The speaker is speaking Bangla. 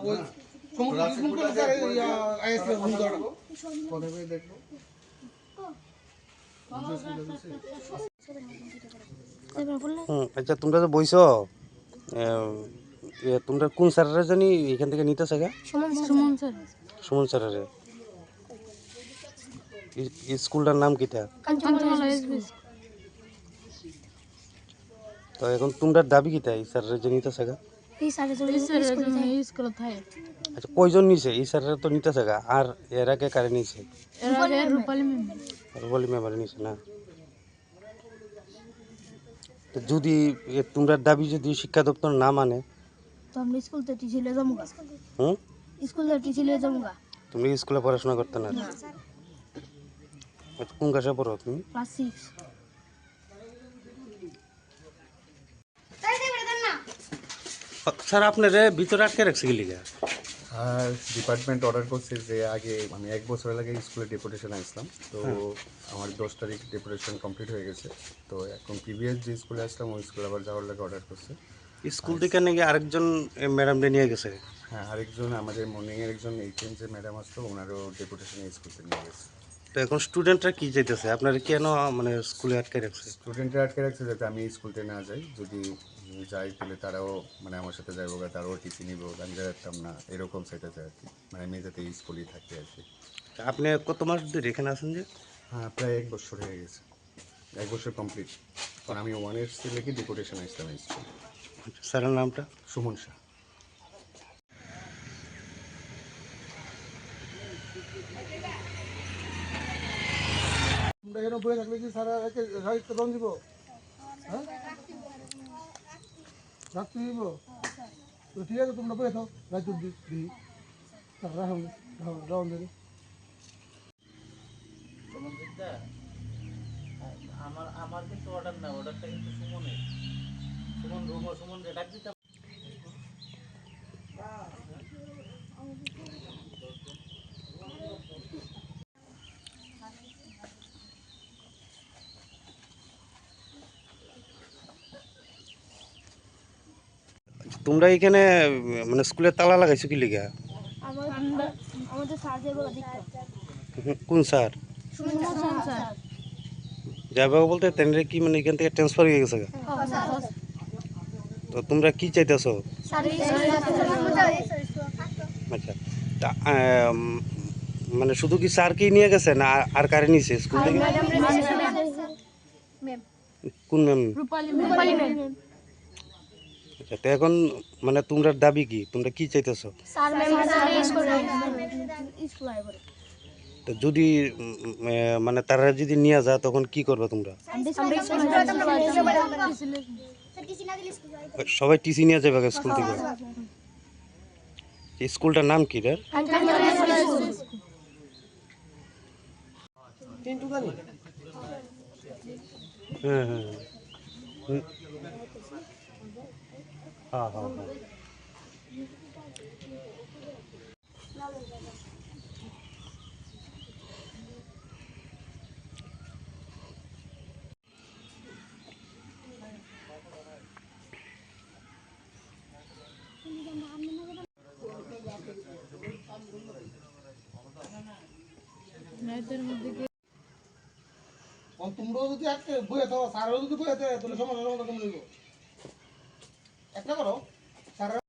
ওই সমুদ্র ফোন করে স্যার আইএসএ ফোন করো পরে গিয়ে দেখবো আচ্ছা তোমরা যে বইছো তোমরা কোন স্যারেরা জানি এখান থেকে নিতেছে গা? সুমন স্যারের স্কুলটার নাম কিটা? তো এখন তোমরা দাবি কিটা এই স্যারের যে নিতেছে গা? আচ্ছা কয়জন নিছে? এই স্যারেরা তো নিতেছে গা, আর এর আগে কারে নিছে? রুপালি মেম্বার নিছে না? তো যদি তোমরা দাবি যদি শিক্ষা দপ্তর না মানে তুমি স্কুলে পড়াশোনা করতে না? কোন ক্লাসে পড়ো তুমি? স্যার আপনার ভিতরে আটকে রাখছে কি লিগা? আর ডিপার্টমেন্ট অর্ডার করছে যে আগে আমি 1 বছর আগে স্কুলে ডেপুটেশন আসলাম, তো আমার 10 তারিখ ডেপুটেশন কমপ্লিট হয়ে গেছে। তো এখন প্রিভিয়াস যে স্কুলে আসলাম ওই স্কুলে আবার যাওয়ার লাগে অর্ডার করছে। স্কুল থেকে নাকি আরেকজন ম্যাডামকে নিয়ে গেছে? হ্যাঁ, আরেকজন আমাদের মর্নিংয়ের একজন এইচএম যে ম্যাডাম আসতো ওনারও ডেপুটেশন স্কুল থেকে নিয়ে গেছে। তো এখন স্টুডেন্টরা কি চাইতেছে? আপনারা কেন মানে স্কুলে আটকে রাখছে? স্টুডেন্টরা আটকে রাখছে যাতে আমি স্কুলতে না যাই, যদি যাই তাহলে তারাও মানে আমার সাথে যাইব, তারাও টিসি নিব, আমি যাইতাম না এরকম চাইতেছে আর কি, মানে আমি যাতে স্কুলেই থাকি আর কি। আপনি কত মাস ধরে এখানে আছেন যে? হ্যাঁ, প্রায় 1 বছর হয়ে গেছে, 1 বছর কমপ্লিট। কারণ আমি 1 ইয়ার্স থেকে ডেপুটেশন আসলাম স্কুল। স্যারের নামটা? সুমন শাহ। তোমরা এখানে বসে থাকলে কি স্যার রাইট দম দিব? হ্যাঁ রাখতে দিব তো ঠিক আছে, তোমরা বসে থাও রাইট দিই রাখুন রাউন্ড দেবে। আমার কিন্তু অর্ডার না, অর্ডারটা কিন্তু সুমনের। সুমন ডাক দিতে তোমরা এখানে মানে স্কুলে তালা লাগাইছো কি লিগা? আমাদের স্যার যেগুলো দেখতো কোন স্যার? যাবে বলতে তেনরে কি মানে এখান থেকে ট্রান্সফার হয়ে গেছে গা? তো তোমরা কি চাইতেছো? আচ্ছা তা মানে শুধু কি স্যারকেই নিয়ে গেছে না আর কারে নিছে স্কুল থেকে? কোন ম্যাম? আচ্ছা তো এখন মানে তোমরা দাবি কি? তোমরা কি চাইতেছো? তো যদি মানে তারা যদি নিয়ে যায় তখন কি করবে তোমরা? সবাই টিসি নিয়ে যাবে স্কুল থেকে? স্কুলটার নাম কি রে? হ্যাঁ হ্যাঁ হ্যাঁ হ্যাঁ হ্যাঁ। তোমরাও যদি আজকে বইয়ে থাও স্যারও যদি বইয়ে থাকে তাহলে সমস্যা সমাধান একটা করো স্যার